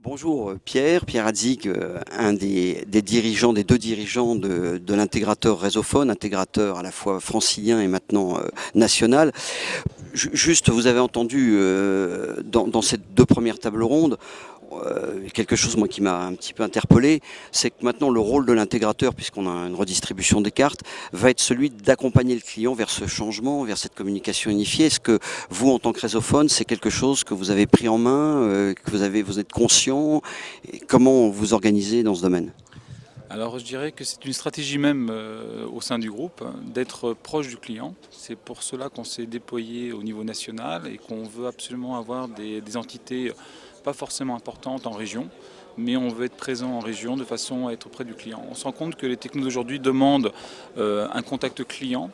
Bonjour Pierre Hadzik, un des dirigeants, des deux dirigeants de l'intégrateur Réseauphone, intégrateur à la fois francilien et maintenant national. Juste, vous avez entendu dans ces deux premières tables rondes, quelque chose moi qui m'a un petit peu interpellé, c'est que maintenant le rôle de l'intégrateur, puisqu'on a une redistribution des cartes, va être celui d'accompagner le client vers ce changement, vers cette communication unifiée. Est-ce que vous, en tant que Réseauphone, c'est quelque chose que vous avez pris en main, que vous êtes conscient, et comment vous organisez dans ce domaine? Alors je dirais que c'est une stratégie même au sein du groupe d'être proche du client. C'est pour cela qu'on s'est déployé au niveau national et qu'on veut absolument avoir des entités pas forcément importantes en région, mais on veut être présent en région de façon à être auprès du client. On se rend compte que les technos d'aujourd'hui demandent un contact client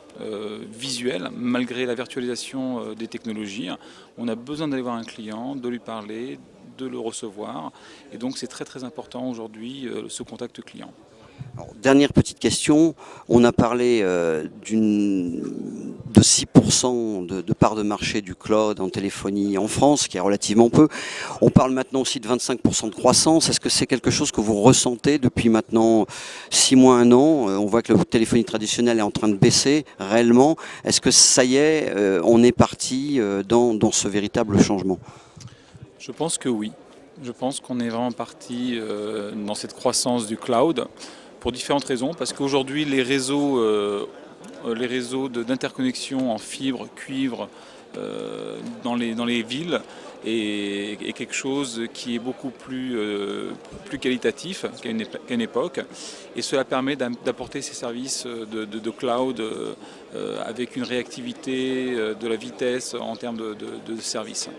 visuel, malgré la virtualisation des technologies. On a besoin d'aller voir un client, de lui parler, de le recevoir, et donc c'est très important aujourd'hui ce contact client. Alors, dernière petite question, on a parlé de 6% de part de marché du cloud en téléphonie en France, qui est relativement peu. On parle maintenant aussi de 25% de croissance. Est-ce que c'est quelque chose que vous ressentez depuis maintenant 6 mois, 1 an? On voit que la téléphonie traditionnelle est en train de baisser réellement. Est-ce que ça y est, on est parti dans ce véritable changement? Je pense que oui. Je pense qu'on est vraiment parti dans cette croissance du cloud pour différentes raisons. Parce qu'aujourd'hui, les réseaux d'interconnexion en fibre, cuivre dans les villes est quelque chose qui est beaucoup plus qualitatif qu'à une époque. Et cela permet d'apporter ces services de cloud avec une réactivité, de la vitesse en termes de services.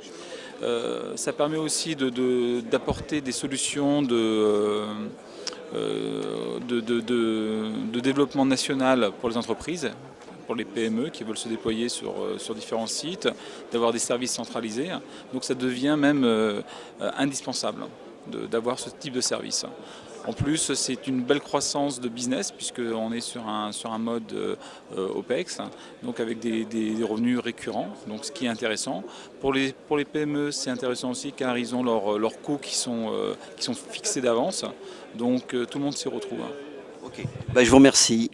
Ça permet aussi d'apporter des solutions de développement national pour les entreprises, pour les PME qui veulent se déployer sur différents sites, d'avoir des services centralisés. Donc ça devient même indispensable d'avoir ce type de service. En plus, c'est une belle croissance de business puisqu'on est sur un mode OPEX, donc avec des revenus récurrents, donc ce qui est intéressant. Pour les PME, c'est intéressant aussi car ils ont leurs coûts qui sont fixés d'avance, donc tout le monde s'y retrouve. Ok. Ben, je vous remercie.